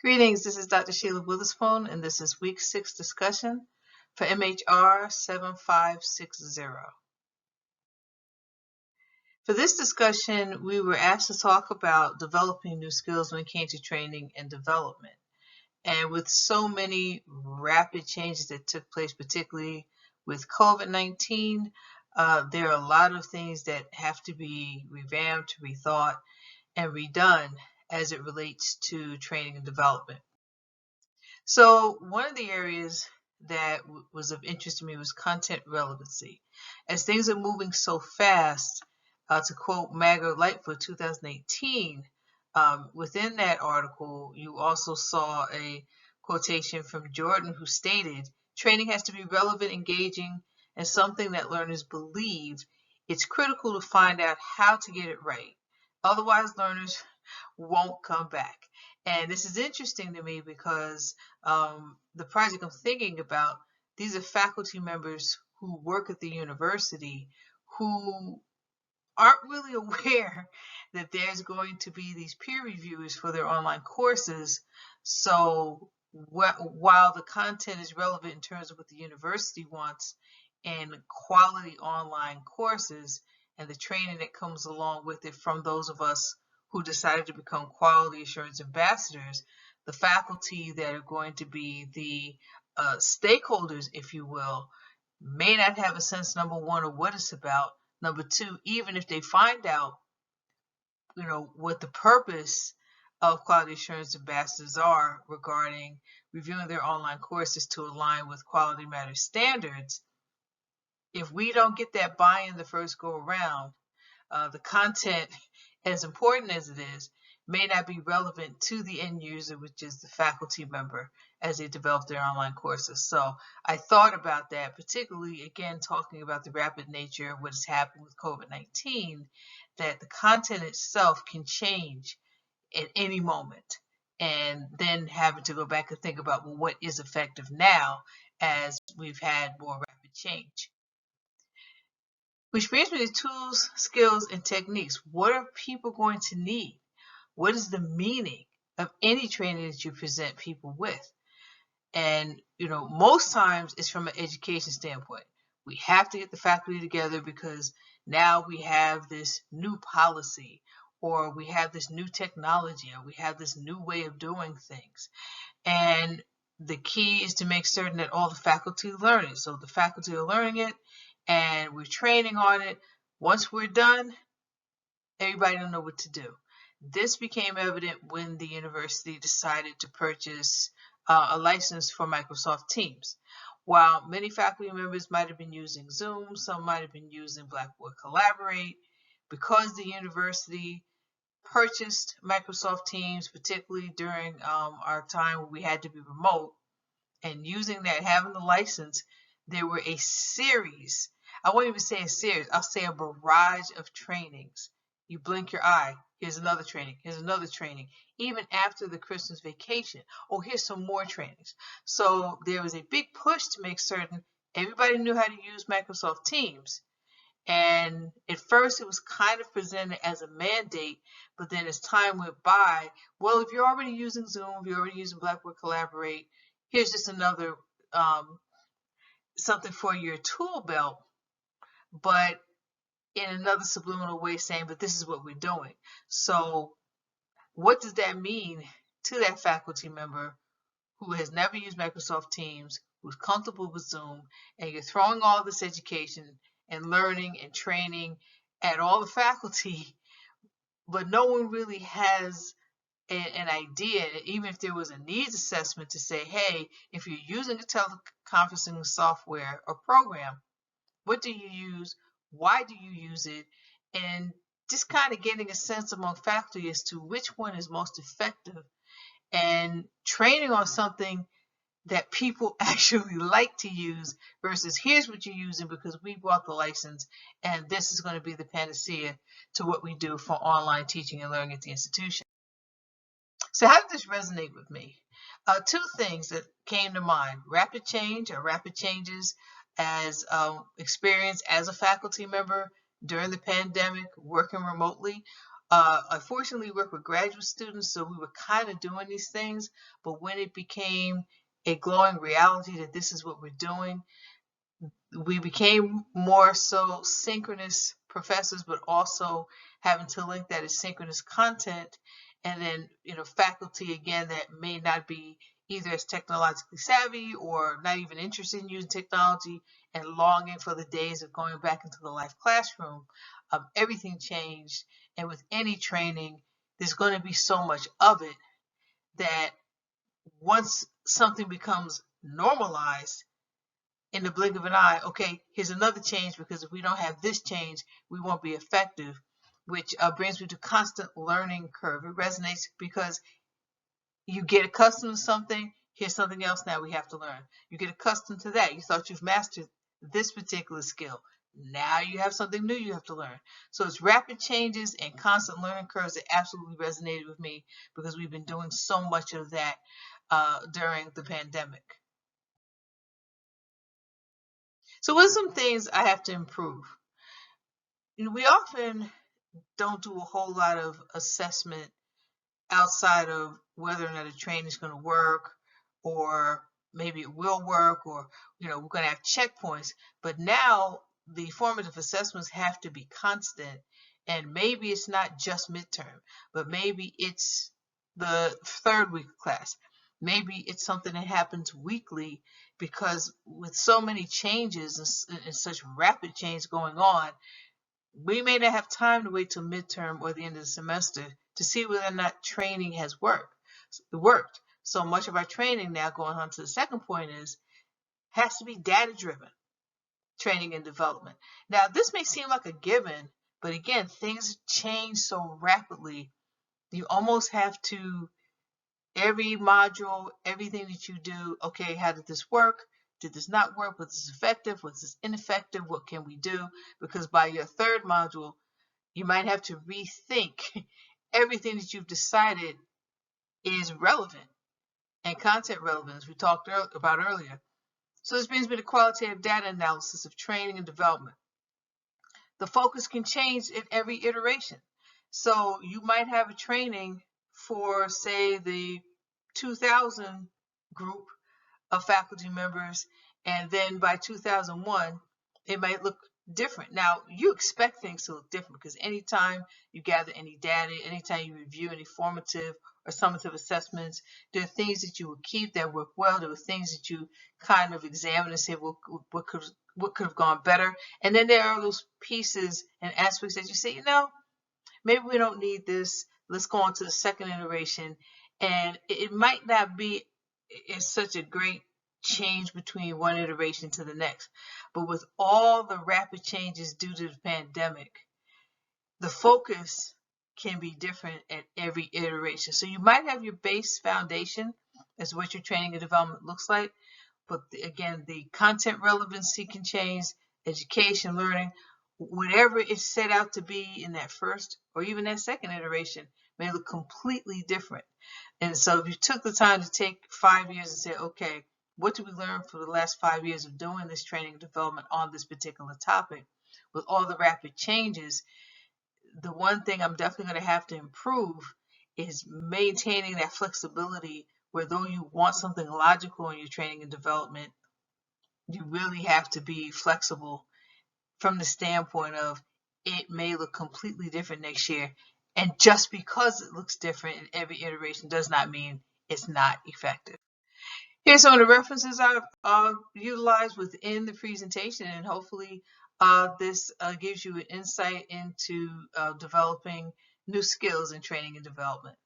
Greetings, this is Dr. Sheila Witherspoon, and this is Week 6 discussion for MHR 7560. For this discussion, we were asked to talk about developing new skills when it came to training and development. And with so many rapid changes that took place, particularly with COVID-19, there are a lot of things that have to be revamped, rethought, and redone as it relates to training and development. So one of the areas that was of interest to me was content relevancy. As things are moving so fast, to quote Margaret Lightfoot 2018, within that article, you also saw a quotation from Jordan who stated, training has to be relevant, engaging, and something that learners believe. It's critical to find out how to get it right. Otherwise, learners won't come back. And this is interesting to me because the project I'm thinking about, these are faculty members who work at the university who aren't really aware that there's going to be these peer reviewers for their online courses. So while the content is relevant in terms of what the university wants and quality online courses and the training that comes along with it from those of us who decided to become quality assurance ambassadors, the faculty that are going to be the stakeholders, if you will, may not have a sense, number one, of what it's about. Number two, even if they find out, what the purpose of quality assurance ambassadors are regarding reviewing their online courses to align with quality matters standards, if we don't get that buy-in the first go around, the content, as important as it is, may not be relevant to the end user, which is the faculty member, as they develop their online courses. So I thought about that, particularly, again, talking about the rapid nature of what is happening with COVID-19, that the content itself can change at any moment. And then having to go back and think about, well, what is effective now as we've had more rapid change. Which brings me to tools, skills, and techniques. What are people going to need? What is the meaning of any training that you present people with? And, most times it's from an education standpoint. We have to get the faculty together because now we have this new policy, or we have this new technology, or we have this new way of doing things. And the key is to make certain that all the faculty learn it. So the faculty are learning it and we're training on it. Once we're done, everybody will know what to do. This became evident when the university decided to purchase a license for Microsoft Teams. While many faculty members might have been using Zoom, some might have been using Blackboard Collaborate, because the university purchased Microsoft Teams, particularly during our time when we had to be remote, and using that, having the license, there were a series, I won't even say a series, I'll say a barrage of trainings. You blink your eye, here's another training, here's another training, even after the Christmas vacation. Oh, here's some more trainings. So there was a big push to make certain everybody knew how to use Microsoft Teams. And at first it was kind of presented as a mandate, but then as time went by, well, if you're already using Zoom, if you're already using Blackboard Collaborate, here's just another something for your tool belt, but in another subliminal way saying, but this is what we're doing. So what does that mean to that faculty member who has never used Microsoft Teams, who's comfortable with Zoom, and you're throwing all this education and learning and training at all the faculty, but no one really has an idea, even if there was a needs assessment to say, hey, if you're using a teleconferencing software or program, what do you use? Why do you use it? And just kind of getting a sense among faculty as to which one is most effective, and training on something that people actually like to use versus here's what you're using because we bought the license and this is going to be the panacea to what we do for online teaching and learning at the institution. So how did this resonate with me? Two things that came to mind: rapid change or rapid changes as experience as a faculty member during the pandemic, working remotely. I fortunately work with graduate students, so we were kind of doing these things, but when it became a glowing reality that this is what we're doing, we became more so synchronous professors, but also having to link that as synchronous content. And then, faculty again that may not be either as technologically savvy or not even interested in using technology and longing for the days of going back into the live classroom. Everything changed. And with any training, there's going to be so much of it that once something becomes normalized, in the blink of an eye, okay, here's another change, because if we don't have this change, we won't be effective, which brings me to constant learning curve. It resonates because you get accustomed to something, here's something else now we have to learn. You get accustomed to that. You thought you've mastered this particular skill. Now you have something new you have to learn. So it's rapid changes and constant learning curves that absolutely resonated with me because we've been doing so much of that during the pandemic. So what are some things I have to improve? We often don't do a whole lot of assessment outside of whether or not a training is going to work, or maybe it will work, or we're going to have checkpoints. But now the formative assessments have to be constant, and maybe it's not just midterm, but maybe it's the third week of class. Maybe it's something that happens weekly, because with so many changes and such rapid change going on, we may not have time to wait till midterm or the end of the semester to see whether or not training has worked. So much of our training now, going on to the second point, has to be data driven training and development. Now, this may seem like a given, but again, things change so rapidly. You almost have to, every module, everything that you do, okay, how did this work? Did this not work? Was this effective? Was this ineffective? What can we do? Because by your third module, you might have to rethink everything that you've decided is relevant and content relevance we talked about earlier. So this brings me to qualitative data analysis of training and development. The focus can change at every iteration. So you might have a training for, say, the 2000 group of faculty members, and then by 2001, it might look different. Now, you expect things to look different because anytime you gather any data, anytime you review any formative or summative assessments, there are things that you will keep that work well. There are things that you kind of examine and say, well, what could have gone better? And then there are those pieces and aspects that you say, maybe we don't need this. Let's go on to the second iteration. And it might not be such a great change between one iteration to the next. But with all the rapid changes due to the pandemic, the focus can be different at every iteration. So you might have your base foundation as what your training and development looks like. But again, the content relevancy can change, education, learning, whatever it's set out to be in that first or even that second iteration may look completely different. And so if you took the time to take 5 years and say, okay, what did we learn for the last 5 years of doing this training and development on this particular topic? With all the rapid changes, the one thing I'm definitely going to have to improve is maintaining that flexibility, where though you want something logical in your training and development, you really have to be flexible from the standpoint of it may look completely different next year. And just because it looks different in every iteration does not mean it's not effective. Here's some of the references I've utilized within the presentation, and hopefully this gives you an insight into developing new skills in training and development.